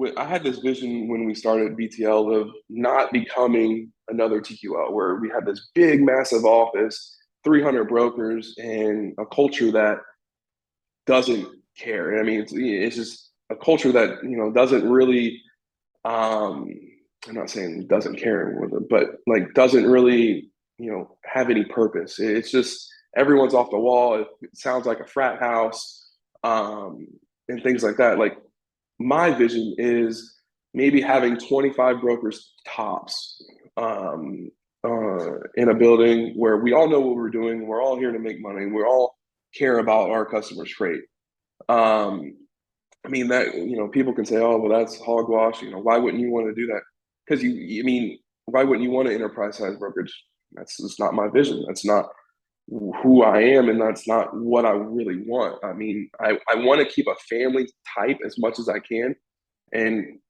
I had this vision when we started BTL of not becoming another TQL, where we had this big, massive office, 300 brokers, and a culture that doesn't care. I mean, it's just a culture that doesn't really. I'm not saying doesn't care with it, but like doesn't really have any purpose. It's just everyone's off the wall. It sounds like a frat house, and things like that. Like my vision is maybe having 25 brokers tops, in a building where we all know what we're doing. We're all here to make money. We all care about our customers' freight. Um, I mean that people can say, "Oh, well, that's hogwash." Why wouldn't you want to do that? Because I mean, why wouldn't you want an enterprise size brokerage? That's just not my vision. That's not who I am, and that's not what I really want. I mean, I want to keep a family type as much as I can, and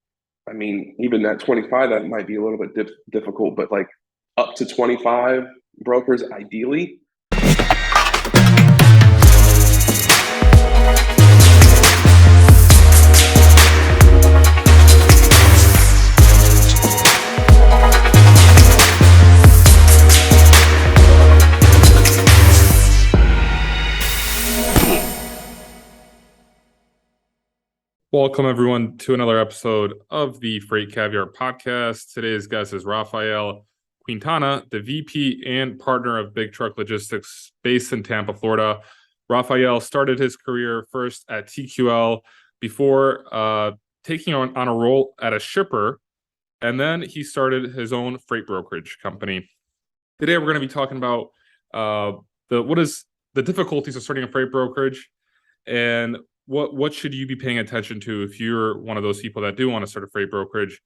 I mean, even at 25, that might be a little bit difficult, but like up to 25 brokers ideally. Welcome, everyone, to another episode of the FreightCaviar podcast. Today's guest is Rafael Quintana, the VP and partner of Big Truck Logistics based in Tampa, Florida. Rafael started his career first at TQL before taking on a role at a shipper, and then he started his own freight brokerage company. Today, we're going to be talking about what is the difficulties of starting a freight brokerage and what should you be paying attention to if you're one of those people that do want to start a freight brokerage?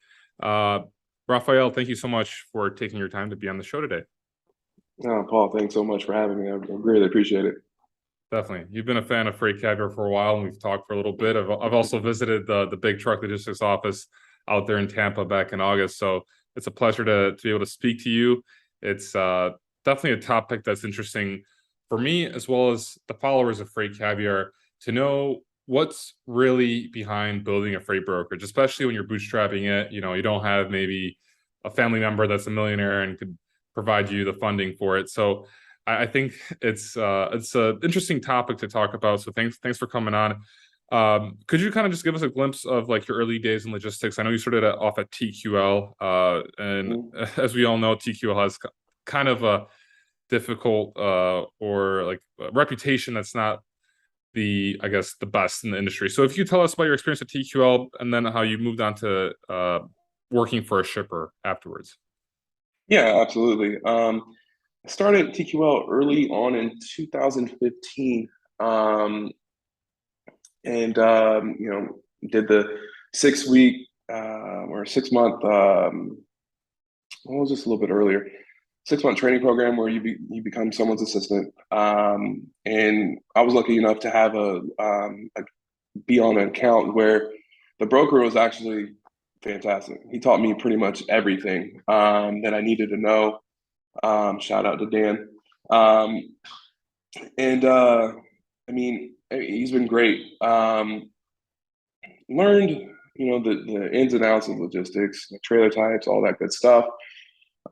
Rafael, thank you so much for taking your time to be on the show today. Paul, thanks so much for having me. I really appreciate it. Definitely. You've been a fan of FreightCaviar for a while, and we've talked for a little bit. I've also visited the Big Truck Logistics office out there in Tampa back in August. So it's a pleasure to be able to speak to you. It's definitely a topic that's interesting for me, as well as the followers of FreightCaviar, to know what's really behind building a freight brokerage, especially when you're bootstrapping it. You don't have maybe a family member that's a millionaire and could provide you the funding for it. So I think it's an interesting topic to talk about. So thanks for coming on. Could you kind of just give us a glimpse of like your early days in logistics? I know you started off at TQL, and as we all know, TQL has kind of a difficult or like a reputation that's not the best in the industry. So if you tell us about your experience at TQL and then how you moved on to working for a shipper afterwards. Yeah, absolutely. I started TQL early on in 2015, and did the 6-week or 6-month. What was this a little bit earlier? 6-month training program where you become someone's assistant. And I was lucky enough to have be on an account where the broker was actually fantastic. He taught me pretty much everything that I needed to know. Shout out to Dan. And I mean, he's been great. Learned, the ins and outs of logistics, the trailer types, all that good stuff.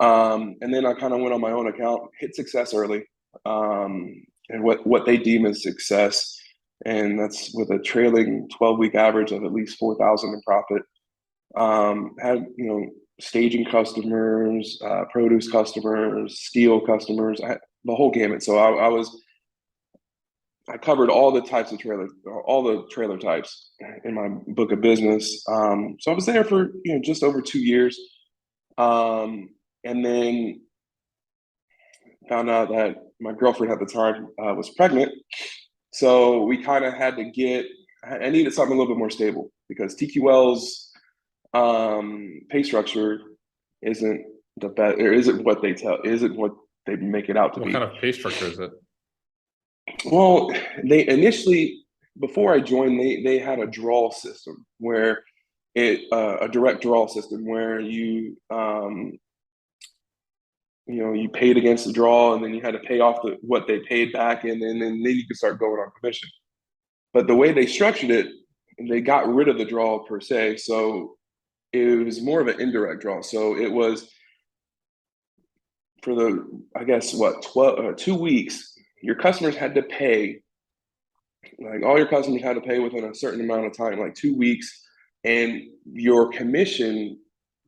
And then I kind of went on my own account, hit success early, and what they deem as success, and that's with a trailing 12-week average of at least 4,000 in profit. Had staging customers, produce customers, steel customers, the whole gamut. So I covered all the types of trailers, all the trailer types in my book of business. So I was there for just over 2 years. And then found out that my girlfriend at the time was pregnant. So we kind of had to I needed something a little bit more stable because TQL's pay structure isn't the best, or isn't what they make it out to be. What kind of pay structure is it? Well, they initially, before I joined, they had a draw system where a direct draw system where you paid against the draw, and then you had to pay off what they paid back, and then you could start going on commission. But the way they structured it, they got rid of the draw per se. So it was more of an indirect draw. So it was for the, I guess, what, 2 weeks, your customers had to pay, like all your customers had to pay within a certain amount of time, like 2 weeks, and your commission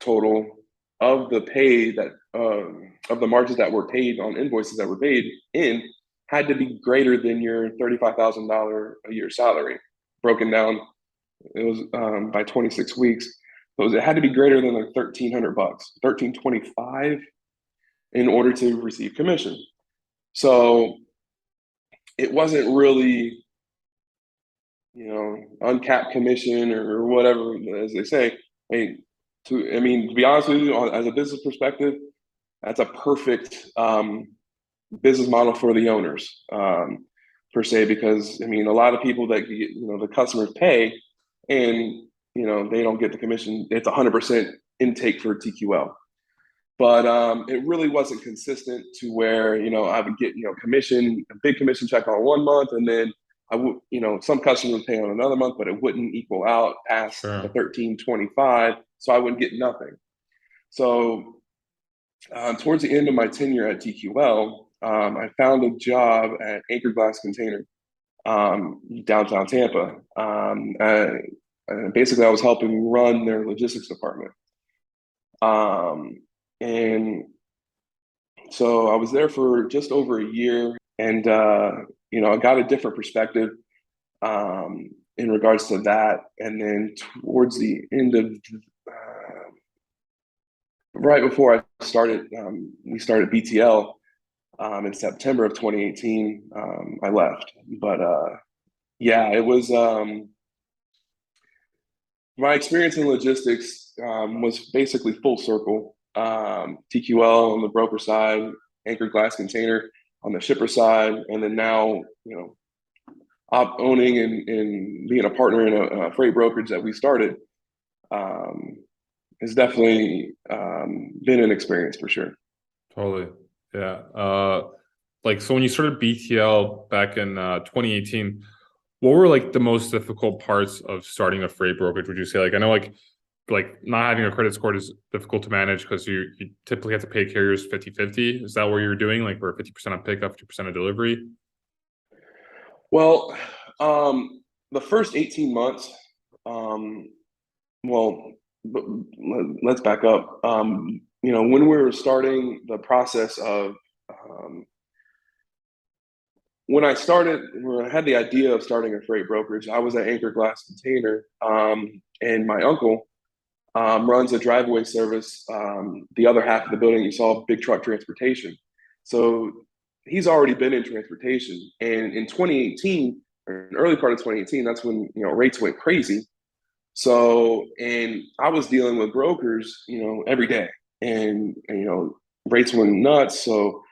total of the pay that of the margins that were paid on invoices that were paid in had to be greater than your $35,000 a year salary. Broken down, it was by 26 weeks. So it had to be greater than like $1,300, 1,325, in order to receive commission. So it wasn't really, uncapped commission or whatever, as they say. I mean, to be honest with you, as a business perspective, that's a perfect business model for the owners, per se, because I mean, a lot of people that the customers pay, and they don't get the commission. It's 100% intake for TQL, but it really wasn't consistent to where I would get a big commission check on 1 month, and then I would some customers would pay on another month, but it wouldn't equal out past the 1325, so I wouldn't get nothing. So towards the end of my tenure at TQL, I found a job at Anchor Glass Container, downtown Tampa. Basically, I was helping run their logistics department. And so I was there for just over a year, and I got a different perspective in regards to that. And then towards the end of right before I started, we started BTL in September of 2018. I left, but yeah, it was my experience in logistics was basically full circle. TQL on the broker side, Anchor Glass Container on the shipper side, and then now owning and being a partner in a freight brokerage that we started. Has definitely been an experience for sure. Totally. Yeah. So when you started BTL back in 2018, what were like the most difficult parts of starting a freight brokerage? Would you say, I know like not having a credit score is difficult to manage because you typically have to pay carriers 50-50. Is that what you're doing? Like we're 50% on pickup, 50% of delivery? Well, the first 18 months, well, let's back up. When we were starting the process of, when I had the idea of starting a freight brokerage, I was at Anchor Glass Container, and my uncle runs a driveway service, the other half of the building. You saw big truck transportation. So he's already been in transportation. And in 2018, or in early part of 2018, that's when rates went crazy. So, and I was dealing with brokers, every day, and rates went nuts. So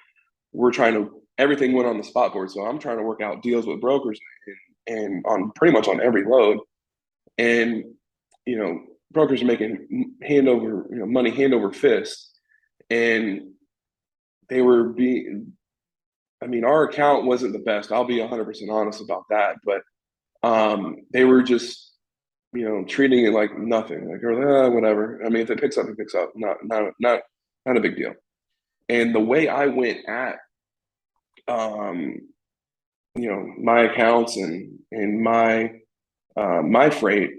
everything went on the spot board. So I'm trying to work out deals with brokers and on pretty much on every load. And, brokers are making money hand over fist. And they were our account wasn't the best. I'll be 100% honest about that. But they were just, treating it like nothing, like, whatever. I mean, if it picks up, it picks up. Not a big deal. And the way I went at, my accounts and my freight,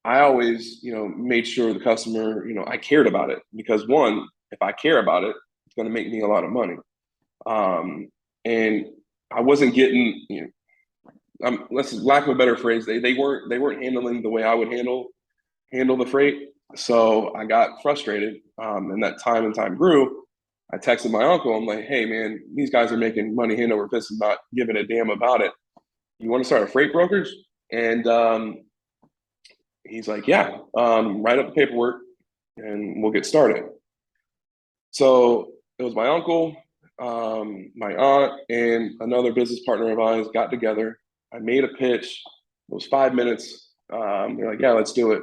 I always, made sure the customer, I cared about it, because one, if I care about it, it's going to make me a lot of money. And I wasn't getting, let's lack of a better phrase, they weren't handling the way I would handle the freight. So I got frustrated, and that time grew. I texted my uncle. I'm like, hey man, these guys are making money hand over fist and not giving a damn about it. You want to start a freight brokerage? And he's like, yeah, write up the paperwork and we'll get started. So it was my uncle, my aunt, and another business partner of ours got together. I made a pitch. It was 5 minutes. They're like, yeah, let's do it.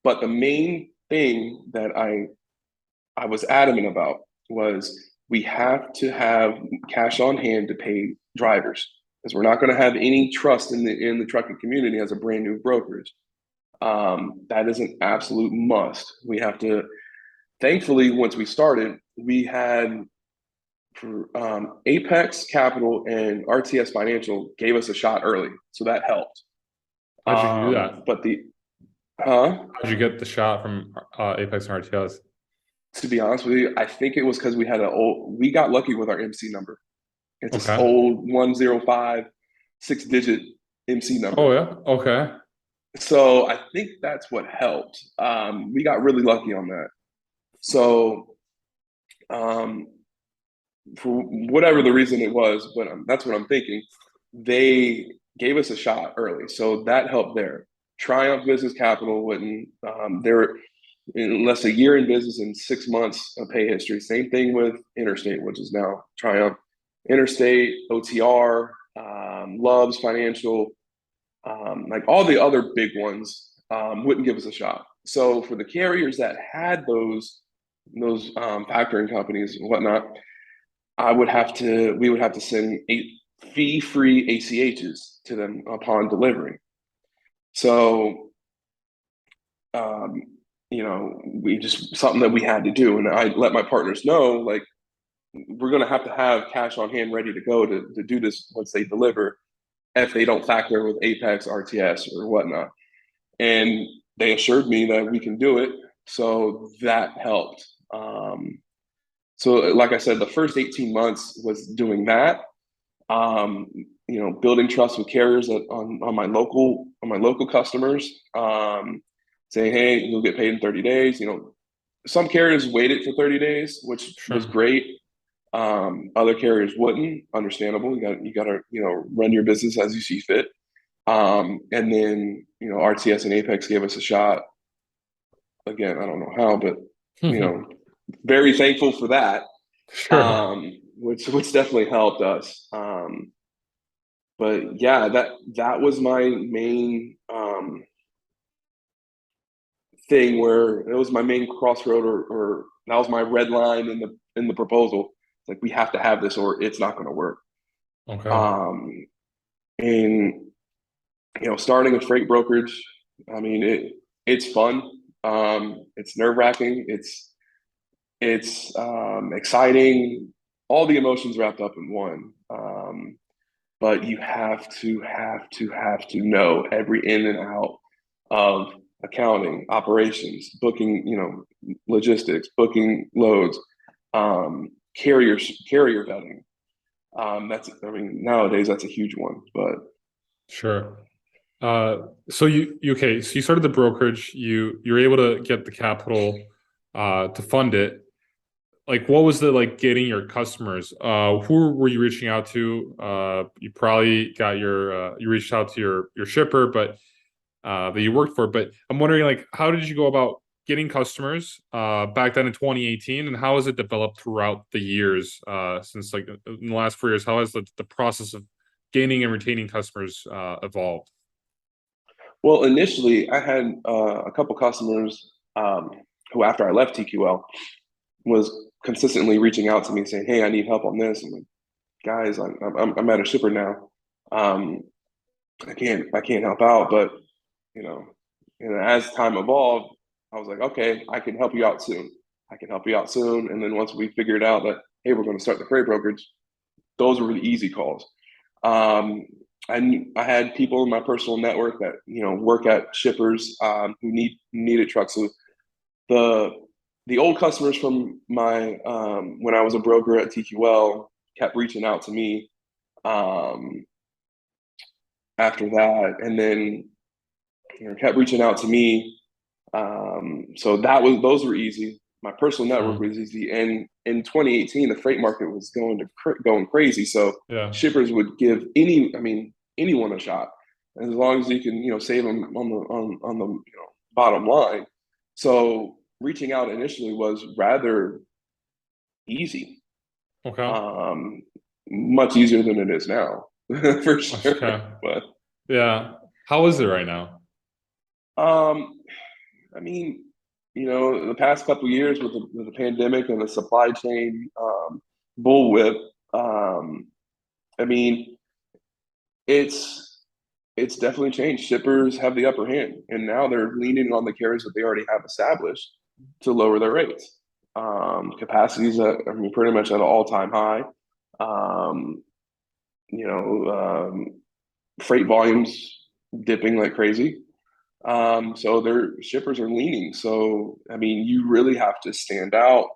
But the main thing that I was adamant about was we have to have cash on hand to pay drivers, because we're not going to have any trust in the trucking community as a brand new brokerage. That is an absolute must. We have to, thankfully, once we started, we had Apex Capital and RTS Financial gave us a shot early, so that helped. How'd you do that? But the huh? How'd you get the shot from Apex and RTS? To be honest with you, I think it was because we got lucky with our MC number. It's an Okay. old 105 6-digit MC Oh number. yeah. Okay. So I think that's what helped. We got really lucky on that. So um, for whatever the reason it was, but that's what I'm thinking. They gave us a shot early, so that helped there. Triumph Business Capital wouldn't. They're in less a year in business and 6 months of pay history. Same thing with Interstate, which is now Triumph. Interstate, OTR, Loves Financial, like all the other big ones, wouldn't give us a shot. So for the carriers that had those factoring companies and whatnot, we would have to send fee-free ACHs to them upon delivery. So, um, we just something that we had to do, and I let my partners know, like, we're going to have cash on hand ready to go to do this once they deliver, if they don't factor with Apex, RTS, or whatnot. And they assured me that we can do it, so that helped. So, like I said, the first 18 months was doing that. Um, Building trust with carriers on my local customers. Saying, hey, you'll get paid in 30 days. Some carriers waited for 30 days, which was Sure. great. Other carriers wouldn't. Understandable. You got to run your business as you see fit. And then RTS and Apex gave us a shot. Again, I don't know how, but very thankful for that. Sure. Which definitely helped us. But yeah, that was my main thing, where it was my main crossroad, or that was my red line in the proposal. It's like, we have to have this or it's not going to work. Okay. And starting a freight brokerage, I mean, it's fun. It's nerve-wracking. It's exciting. All the emotions wrapped up in one. But you have to know every in and out of accounting, operations, booking, logistics, booking loads, carrier vetting. Nowadays that's a huge one, but Sure. So you started the brokerage, you're able to get the capital to fund it. Like, what was the like getting your customers? Who were you reaching out to? You probably got you reached out to your shipper, but that you worked for. But I'm wondering, like, how did you go about getting customers back then in 2018, and how has it developed throughout the years since, like, in the last 4 years? How has the process of gaining and retaining customers evolved? well, initially I had a couple customers, who, after I left TQL, was consistently reaching out to me saying, hey, I need help on this. I'm like, guys, I'm at a shipper now. um, I can't help out. But you know, as time evolved, I was like, okay, I can help you out soon. I can help you out soon. And then once we figured out that, hey, we're going to start the freight brokerage, those were the easy calls. Um, I had people in my personal network that work at shippers, who needed trucks. So the the old customers from my when I was a broker at TQL kept reaching out to me um, after that, and then kept reaching out to me. So those were easy. My personal network Sure. was easy, and in 2018, the freight market was going crazy. So Yeah. shippers would give anyone a shot, as long as you can save them on the bottom line. So reaching out initially was rather easy, Okay. um, much easier than it is now, for sure. Okay. But Yeah. How is it right now? um, I mean, the past couple of years with the pandemic and the supply chain bullwhip, I mean, it's it's definitely changed. Shippers have the upper hand, and now they're leaning on the carriers that they already have established to lower their rates. Capacities, I mean, pretty much at an all-time high. Um, you know, freight volumes dipping like crazy. So their shippers are leaning. So I mean, you really have to stand out,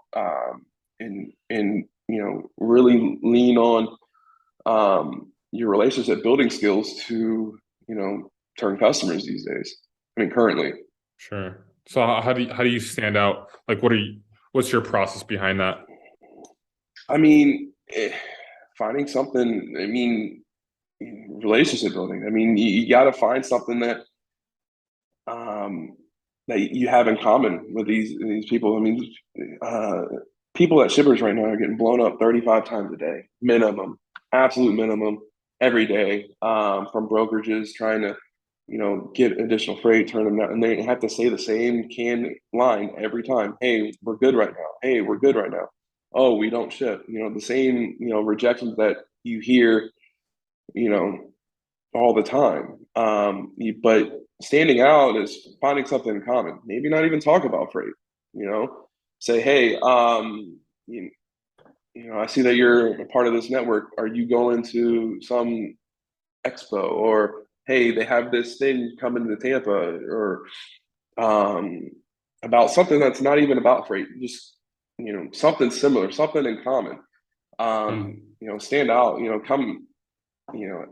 and really lean on your relationship building skills to turn customers these days. I mean, currently. Sure. So how do you stand out? Like, what's your process behind that? I mean, finding something. I mean, relationship building. I mean, you got to find something um, that you have in common with these people. I mean, uh, people at shippers right now are getting blown up 35 times a day, minimum, absolute minimum, every day, from brokerages trying to, get additional freight, turn them down, and they have to say the same canned line every time. Hey, we're good right now. Hey, we're good right now. Oh, we don't ship. The same, rejections that you hear, you know, all the time. But standing out is finding something in common. Maybe not even talk about freight. You know, say, hey, I see that you're a part of this network. Are you going to some expo? Or hey, they have this thing coming to Tampa, or um, about something that's not even about freight. Just something similar, something in common. Hmm. Stand out. Come.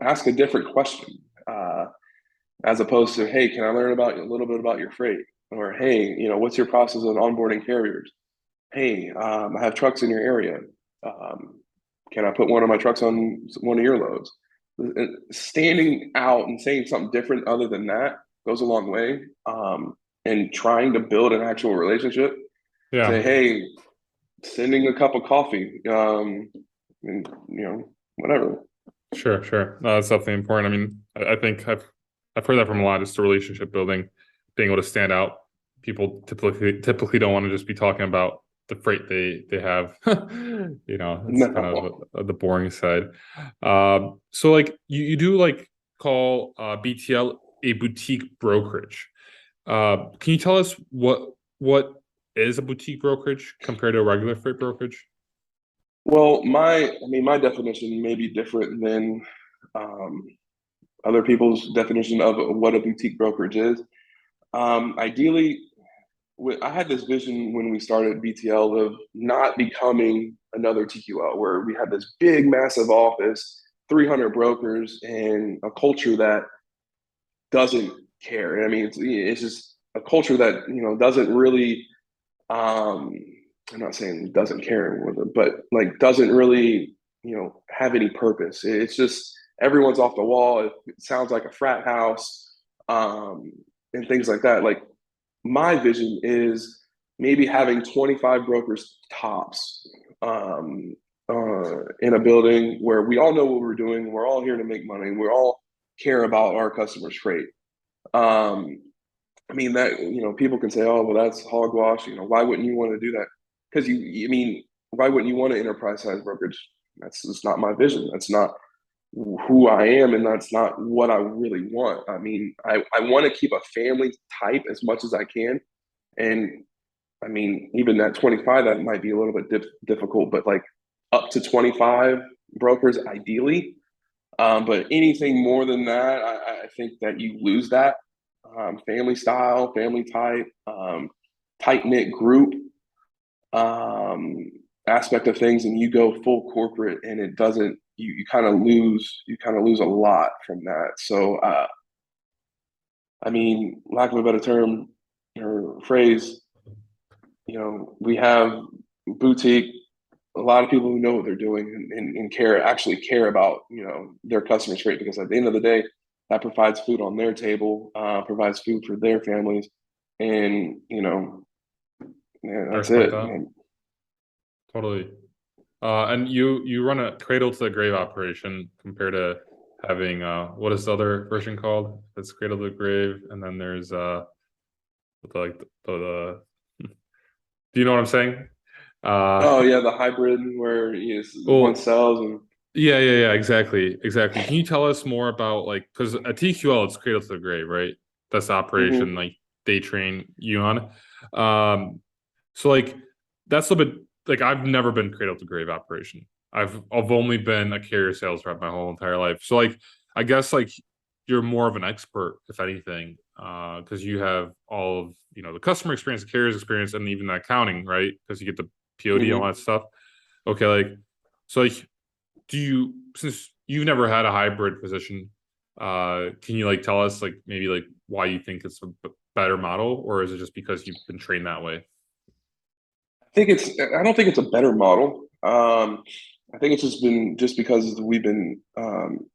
Ask a different question. As opposed to, hey, can I learn about a little bit about your freight? Or hey, what's your process of onboarding carriers? Hey, I have trucks in your area. Um, can I put one of my trucks on one of your loads? Standing out and saying something different other than that goes a long way. And trying to build an actual relationship. Say, Yeah. hey, sending a cup of coffee, and whatever. Sure. Sure. No, that's definitely important. I mean, I think I've heard that from a lot. Just the relationship building, being able to stand out. People typically don't want to just be talking about the freight they have. It's kind of No. the boring side. So like you do like call BTL a boutique brokerage. Can you tell us what is a boutique brokerage compared to a regular freight brokerage? Well, my definition may be different than um, other people's definition of what a boutique brokerage is. Ideally, I had this vision when we started BTL of not becoming another TQL, where we had this big, massive office, 300 brokers, and a culture that doesn't care. I mean, it's just a culture that doesn't really. Um, I'm not saying doesn't care with it, but like doesn't really have any purpose. It's just everyone's off the wall. It sounds like a frat house, and things like that. Like my vision is maybe having 25 brokers tops, in a building where we all know what we're doing. We're all here to make money. We all care about our customers' freight. Um, I mean that people can say, "Oh, well, that's hogwash." Why wouldn't you want to do that? Because I mean, why wouldn't you want an enterprise size brokerage? That's just not my vision. That's not who I am, and that's not what I really want. I mean, I want to keep a family type as much as I can, and I mean, even at 25, that might be a little bit difficult, but like up to 25 brokers ideally. But anything more than that, I think that you lose that family style, family type, tight knit group um, aspect of things, and you go full corporate, and it doesn't. You kind of lose a lot from that. So, I mean, lack of a better term or phrase, we have boutique. A lot of people who know what they're doing and care about their customers' rate, because at the end of the day, that provides food on their table, provides food for their families, and yeah, I that's respect it. that totally. And you run a cradle to the grave operation compared to having what is the other version called? It's cradle to the grave, and then there's like do you know what I'm saying? Uh, Oh yeah, the hybrid where one well, sells and Yeah, exactly. Can you tell us more about like, because at TQL it's cradle to the grave, right? That's the operation Hmm. like they train you on. So like that's a bit like I've never been cradle to grave operation. I've only been a carrier sales rep my whole entire life. So like I guess like you're more of an expert, if anything, because you have all of the customer experience, the carrier's experience, and even the accounting, right? Because you get the POD and all Hmm. that stuff. Okay, like so like do you since you've never had a hybrid position, can you like tell us like maybe like why you think it's a better model, or is it just because you've been trained that way? I don't think it's a better model. I think it's just because we've been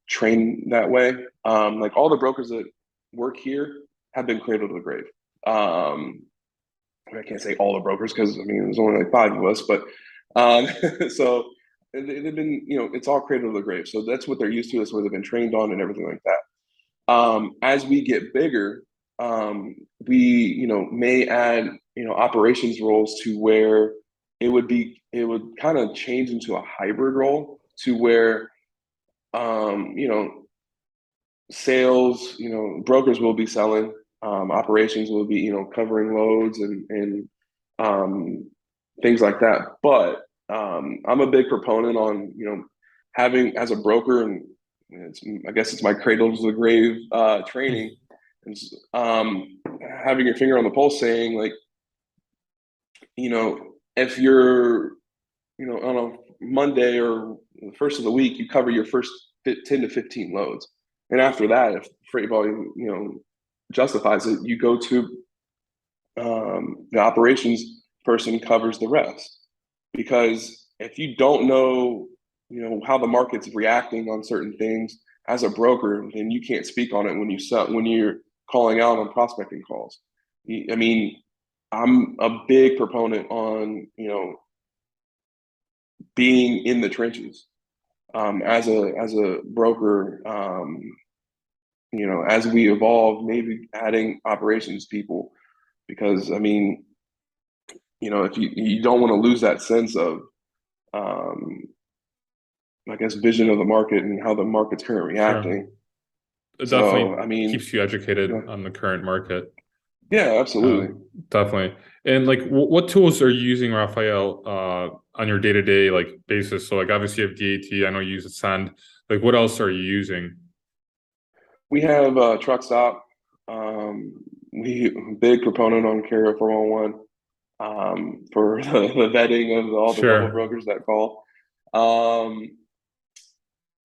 trained that way. Like all the brokers that work here have been cradle to the grave. Um, I can't say all the brokers because I mean there's only like five of us, but so they've been, it's all cradle to the grave. So that's what they're used to. That's what they've been trained on and everything like that. As we get bigger, we, may add, operations roles to where it would kind of change into a hybrid role to where, you know, sales, brokers will be selling, operations will be, covering loads and um, things like that. But I'm a big proponent on, having as a broker, and I guess it's my cradle to the grave training, is having your finger on the pulse, saying like, if you're, on a Monday or the first of the week, you cover your first 10 to 15 loads. And after that, if freight volume, justifies it, you go to the operations person covers the rest. Because if you don't know, how the market's reacting on certain things as a broker, then you can't speak on it when you're calling out on prospecting calls. I mean, I'm a big proponent on, being in the trenches, as a broker. As we evolve, maybe adding operations people, because I mean, if you don't want to lose that sense of, um, I guess, vision of the market and how the market's currently Sure. reacting. It So definitely I mean, keeps you educated yeah, on the current market. yeah, Uh, absolutely. Definitely. And like, what tools are you using, Rafael, on your day-to-day like basis? So like, obviously you have DAT. I know you use Ascend. Like, what else are you using? We have truck stop. We big proponent on Carrier 411, for the vetting of all the double Sure. brokers that call. Um,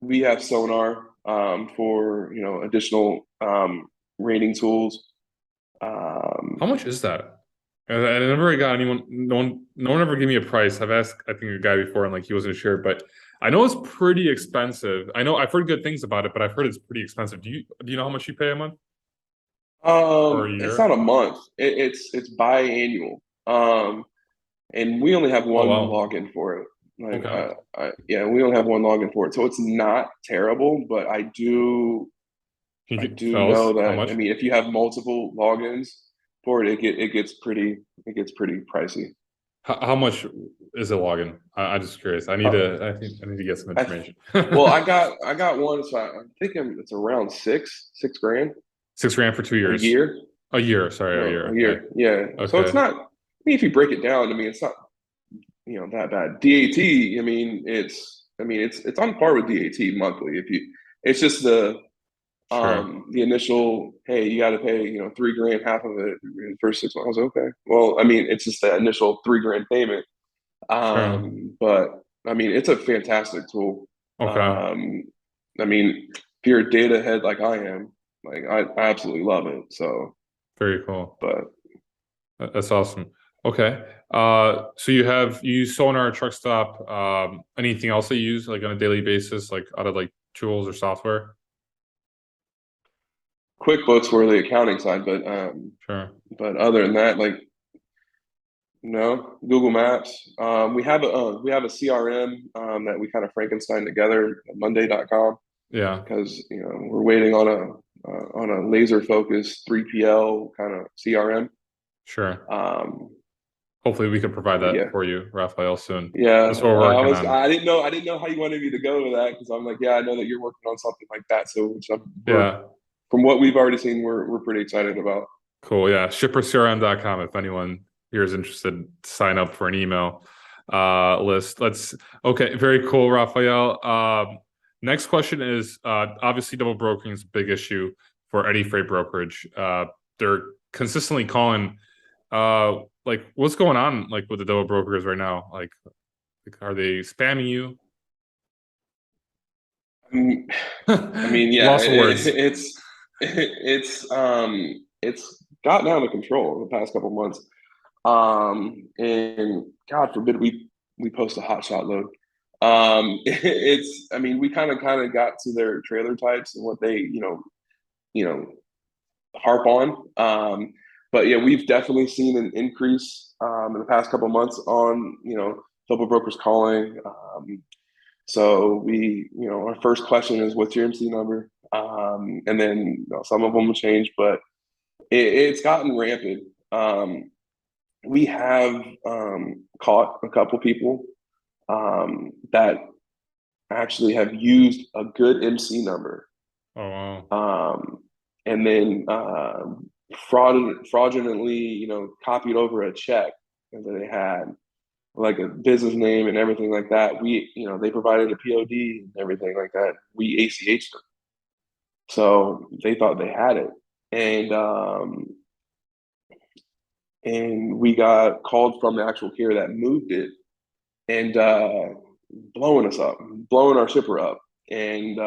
we have Sonar, for additional rating tools. How much is that? I never really got anyone. No one ever gave me a price. I've asked, I think, a guy before, and like he wasn't sure, but I know it's pretty expensive. I know I've heard good things about it, but I've heard it's pretty expensive. Do you know how much you pay a month or a It's not year? a month. It's biannual. And we only have Oh one wow. login for it. Like, Okay. yeah, we only have one login for it, so it's not terrible. But Can I you do tell us know how that. I much? mean, if you have multiple logins for it, it gets pretty pricey. How much is a login? I'm just curious. Uh, I need to get some I information. well, I got one, so I'm thinking it's around six grand 6 grand for two a years. year. A year. Sorry, a A year. Okay. year, yeah. So it's Okay. not. I mean, if you break it down, I mean, it's not, that bad. DAT, I mean it's on par with DAT monthly. If you, it's just Sure. the initial, hey, you got to pay, 3 grand, half of it in the first 6 months. Okay, well, I mean, it's just the initial 3 grand payment. Sure. But I mean, it's a fantastic tool. Okay. I mean, if you're a data head like I am, like I absolutely love it. So, Very cool. but That's awesome. Okay. So you use Sonar, Truck Stop. Anything else that you use like on a daily basis, like out of like tools or software? QuickBooks were the accounting side, Sure. but other than that, like, no, Google Maps. We have a CRM, that we kind of Frankenstein together, Monday.com, Yeah. because we're waiting on a laser focused 3PL kind of CRM. Sure. Um, hopefully we can provide But that yeah, for you, Rafael, soon. yeah. That's what we're working on. I didn't know how you wanted me to go with that because I'm like, yeah, I know that you're working on something like that. So we're Yeah, from what we've already seen, we're pretty excited about. cool. Yeah, shippercrm.com. If anyone here is interested, sign up for an email list. Okay, very cool, Rafael. Next question is obviously double brokering is a big issue for any freight brokerage. They're consistently calling. Like what's going on like with the double brokers right now? Like are they spamming you? I mean, yeah, Lots of words. it's gotten out of control the past couple months. And God forbid we post a hot shot load. It's I mean, we kind of got to their trailer types and what they you know harp on. But yeah, we've definitely seen an increase in the past couple months on double brokers calling. So our first question is, "What's your MC number?" And then some of them will change, but it's gotten rampant. We have caught a couple people that actually have used a good MC number, Oh wow. and then fraudulently, copied over a check that they had, like a business name and everything like that. They provided a POD and everything like that. We ACH'd them. So they thought they had it. And we got called from the actual carrier that moved it and blowing us up, blowing our shipper up. And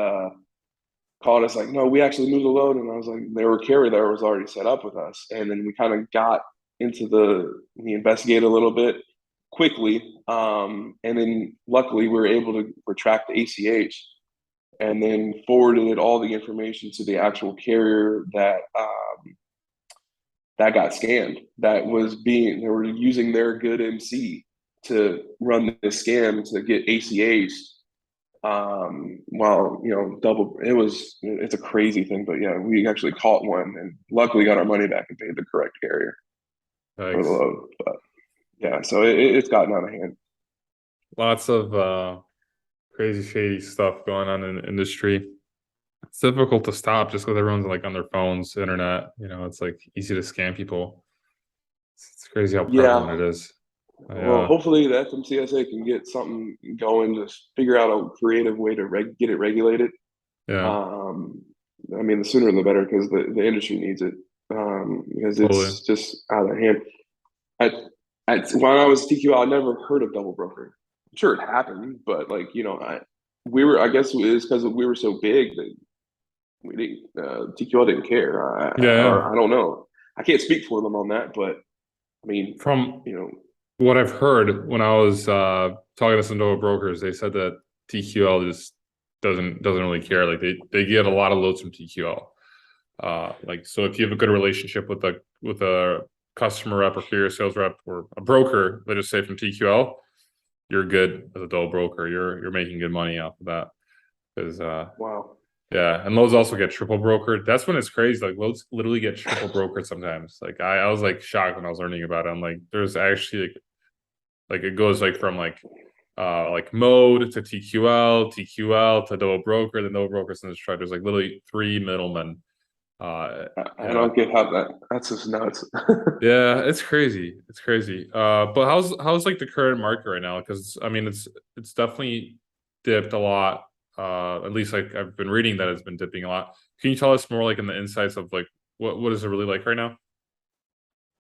called us like, no, we actually moved the load. And I was like, there were carrier that was already set up with us. And then we kind of got into we investigated a little bit quickly. And then luckily we were able to retract the ACH and then forwarded all the information to the actual carrier that got scammed. They were using their good MC to run this scam to get ACH. While it's a crazy thing, but yeah, we actually caught one and luckily got our money back and paid the correct carrier for the Thanks. load. But yeah, so it's gotten out of hand. Lots of crazy shady stuff going on in the industry. It's difficult to stop just because everyone's like on their phones, internet. It's like easy to scam people. It's crazy how prevalent Yeah, it is. well, Yeah, hopefully the FMCSA can get something going to figure out a creative way to get it regulated. yeah, Um, I mean, the sooner the better because the industry needs it because totally. it's just out of hand. At, when I was TQL, I never heard of double brokering. I'm sure it happened, but like I guess it was because we were so big that we didn't TQL didn't care. Yeah, yeah. Or I don't know. I can't speak for them on that, but I mean, From you know, what I've heard when I was talking to some Nova brokers, they said that TQL just doesn't really care. Like they get a lot of loads from TQL. Like so, if you have a good relationship with a customer rep or carrier sales rep or a broker, let's just say from TQL, you're good as a dual broker. You're making good money off of that because wow. yeah, and loads also get triple brokered. That's when it's crazy. Like loads literally get triple brokered sometimes. Like I was like shocked when I was learning about it. I'm like, there's actually like it goes like from like mode to TQL, TQL to double broker, then double broker sends truck. There's like literally three middlemen. I don't get how that's just nuts. Yeah, it's crazy. It's crazy. But how's like the current market right now? Because I mean, it's definitely dipped a lot. At least like I've been reading that it's been dipping a lot. Can you tell us more like in the insights of like what is it really like right now?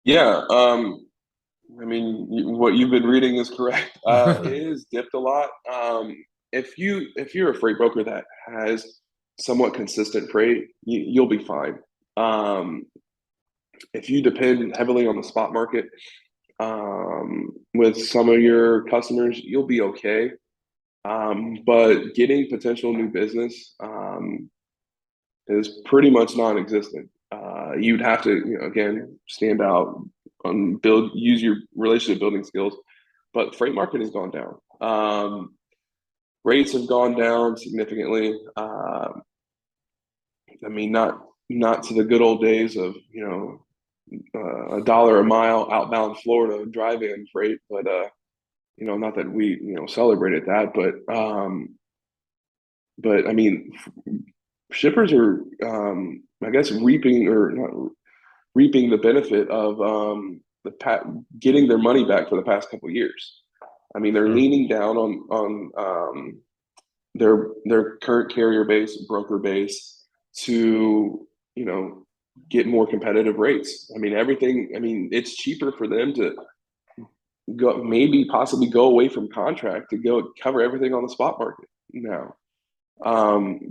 Yeah, I mean, what you've been reading is correct. It is dipped a lot. If you're a freight broker that has somewhat consistent freight, you'll be fine. Um, if you depend heavily on the spot market with some of your customers, you'll be okay. But getting potential new business is pretty much non-existent. You'd have to, again, stand out and use your relationship building skills. But freight market has gone down. Rates have gone down significantly. I mean, not to the good old days of $1 a mile outbound Florida drive-in freight, but not that we celebrated that, but I mean, shippers are I guess reaping or not reaping the benefit of getting their money back for the past couple of years. I mean, they're Sure. leaning down on their current carrier base, broker base, to get more competitive rates. I mean, everything. I mean, it's cheaper for them to go, maybe possibly go away from contract to go cover everything on the spot market now,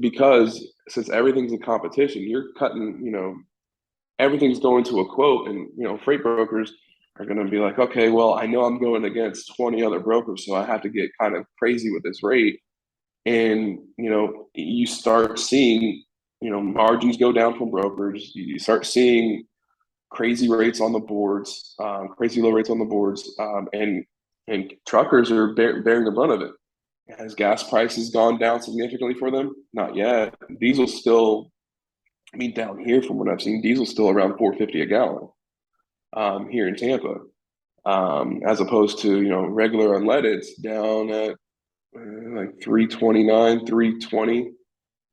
because since everything's a competition, you're cutting. Everything's going to a quote, and freight brokers are going to be like, okay, well, I know I'm going against 20 other brokers, so I have to get kind of crazy with this rate. And you start seeing margins go down from brokers. You start seeing crazy rates on the boards, crazy low rates on the boards, and truckers are bearing the brunt of it. Has gas prices gone down significantly for them? Not yet. Diesel still, I mean, down here from what I've seen, diesel's still around 4.50 a gallon here in Tampa, as opposed to regular unleaded's down at like 329, 320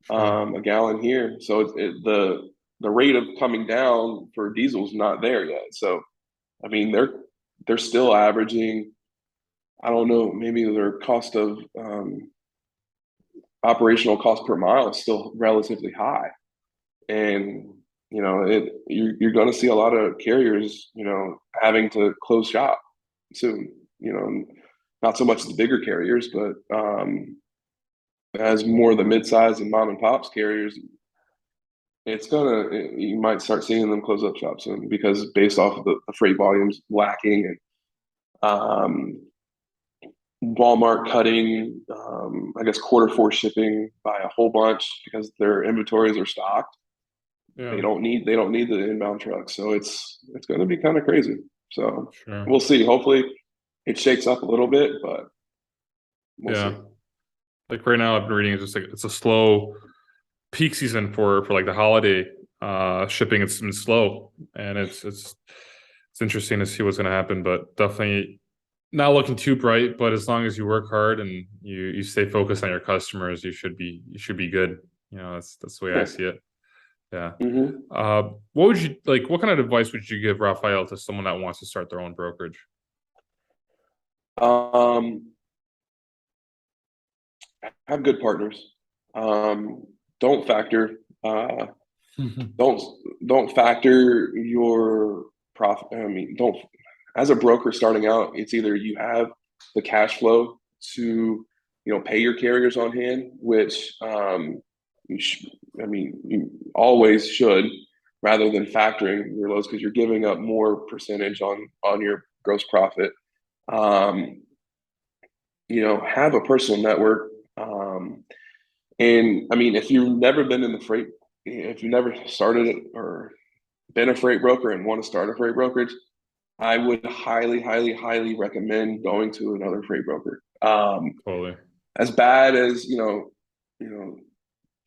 Sure. a gallon here. So the rate of coming down for diesel's not there yet. So I mean, they're still averaging. I don't know. Maybe their cost of operational cost per mile is still relatively high, and you're going to see a lot of carriers having to close shop soon. Not so much the bigger carriers, but as more of the mid-size and mom and pops carriers, you might start seeing them close up shop soon because based off of the freight volumes lacking, and Walmart cutting, I guess quarter 4 shipping by a whole bunch because their inventories are stocked. Yeah. They don't need the inbound trucks, so it's going to be kind of crazy. So Sure. we'll see. Hopefully, it shakes up a little bit, but we'll Yeah. see. Like right now, I've been reading it's just like it's a slow peak season for like the holiday shipping. It's been slow, and it's interesting to see what's going to happen. But definitely not looking too bright. But as long as you work hard and you stay focused on your customers, you should be good. That's the way I Yeah. see it. Yeah. Hmm. What would you like? What kind of advice would you give Rafael to someone that wants to start their own brokerage? Um, have good partners. Um, don't factor. Uh, don't don't factor your profit. I mean, don't. As a broker starting out, it's either you have the cash flow to pay your carriers on hand, which I mean you always should, rather than factoring your loads because you're giving up more percentage on your gross profit. Um, have a personal network. And I mean, if you've never been in the freight, if you never started it or been a freight broker and want to start a freight brokerage, I would highly, highly, highly recommend going to another freight broker. Totally. As bad as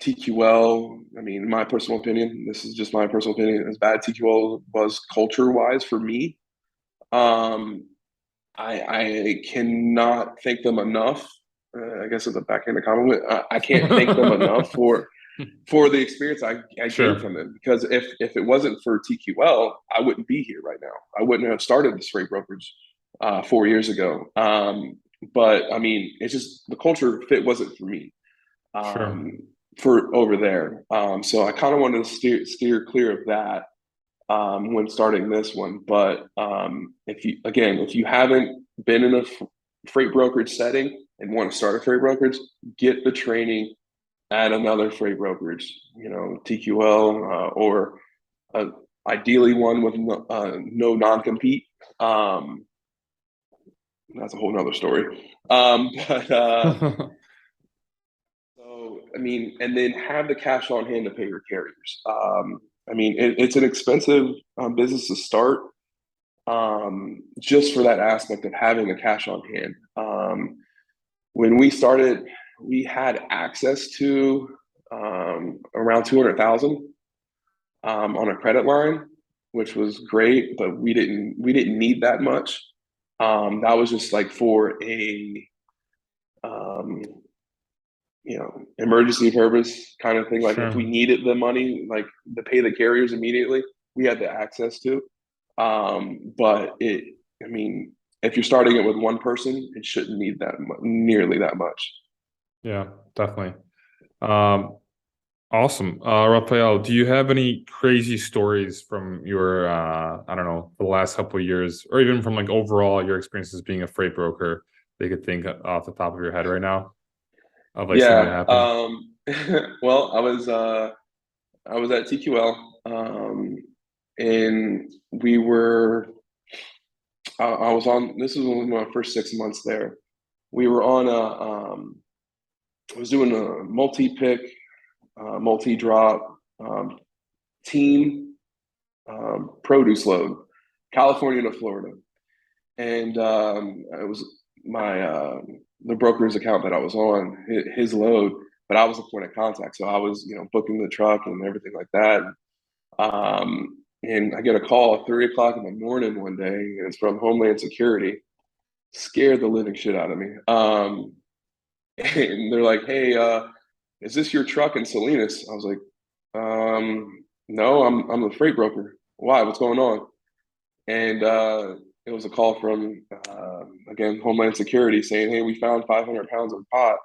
TQL. I mean, in my personal opinion, this is just my personal opinion. As bad TQL was culture wise for me, um, I cannot thank them enough. I guess it's a backhanded compliment. I can't thank them enough for the experience I gained Sure. from them. Because if it wasn't for TQL, I wouldn't be here right now. I wouldn't have started this freight brokerage 4 years ago. But I mean, it's just the culture fit wasn't for me Sure. um, for over there. So I kind of wanted to steer clear of that when starting this one. But if you haven't been in a freight brokerage setting and want to start a freight brokerage, get the training at another freight brokerage, TQL or ideally one with no non-compete. Um, that's a whole nother story. But so, I mean, and then have the cash on hand to pay your carriers. I mean, it's an expensive business to start just for that aspect of having the cash on hand. When we started, we had access to around 200,000 on a credit line, which was great, but we didn't need that much. That was just like for a um, emergency purpose kind of thing. Like if we Sure. needed the money, like to pay the carriers immediately, we had the access to. But I mean, if you're starting it with one person, it shouldn't need nearly that much. Yeah, definitely. Um, awesome. Rafael, do you have any crazy stories from your, I don't know, the last couple of years, or even from like overall your experiences being a freight broker that you could think off the top of your head right now of like something that Yeah. happened? Well, I was at TQL, and we were. I was on. This was one of my first 6 months there. We were on a. I was doing a multi-pick, multi-drop team produce load, California to Florida, and it was my the broker's account that I was on his load, but I was the point of contact, so I was booking the truck and everything like that. And I get a call at 3 o'clock in the morning one day, and it's from Homeland Security. Scared the living shit out of me. And they're like, "Hey, is this your truck in Salinas?" I was like, "No, I'm a freight broker. Why? What's going on?" And it was a call from again Homeland Security saying, "Hey, we found 500 pounds of pot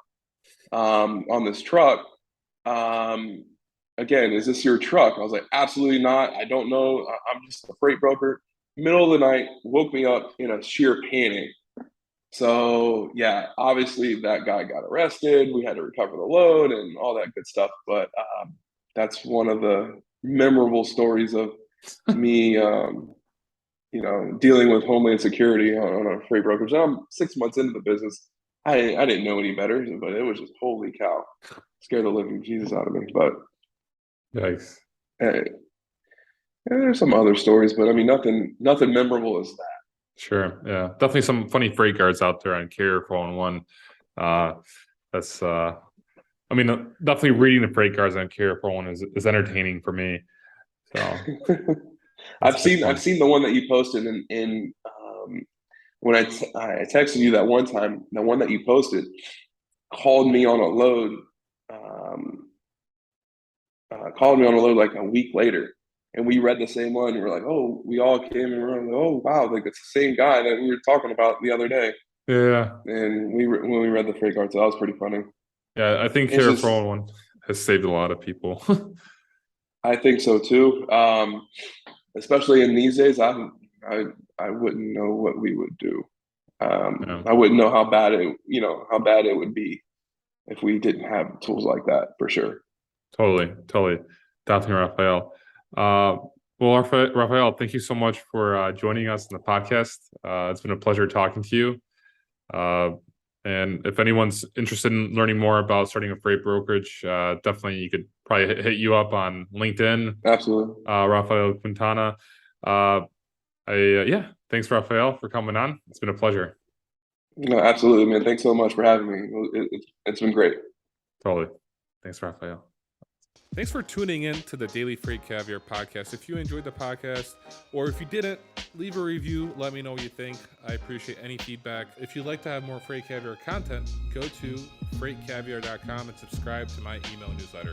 on this truck. Um, again, is this your truck?" I was like, "Absolutely not. I don't know. I'm just a freight broker." Middle of the night, woke me up in a sheer panic. So yeah, obviously that guy got arrested. We had to recover the load and all that good stuff. But that's one of the memorable stories of me, dealing with Homeland Security on a freight brokerage. I'm 6 months into the business. I didn't know any better, but it was just holy cow, scared the living Jesus out of me. But Yikes. uh, there's some other stories, but I mean nothing memorable as that. Sure. Yeah. Definitely some funny freight guards out there on Carrier 411. That's I mean, definitely reading the freight guards on Carrier 411 is entertaining for me. So that's a big I've fun. seen the one that you posted in when I texted you that one time. The one that you posted called me on a load. Um, Called me on a load like a week later, and we read the same one. And we're like, oh, we all came and we're like, oh wow, like it's the same guy that we were talking about the other day. Yeah. And when we read the freight cards, so that was pretty funny. Yeah. I think It's Carrier just, 411 has saved a lot of people. I think so too. Especially in these days, I I wouldn't know what we would do. Yeah. I wouldn't know how bad it would be if we didn't have tools like that for sure. Totally. Totally. Definitely, Rafael. Uh, well, Rafael, thank you so much for joining us in the podcast. It's been a pleasure talking to you. Uh, and if anyone's interested in learning more about starting a freight brokerage, definitely you could probably hit you up on LinkedIn, Absolutely. Rafael Quintana. Uh, yeah, thanks, Rafael, for coming on. It's been a pleasure. No, absolutely, man. Thanks so much for having me. It's been great. Totally. Thanks, Rafael. Thanks for tuning in to the Daily Freight Caviar podcast. If you enjoyed the podcast, or if you didn't, leave a review. Let me know what you think. I appreciate any feedback. If you'd like to have more Freight Caviar content, go to freightcaviar.com and subscribe to my email newsletter.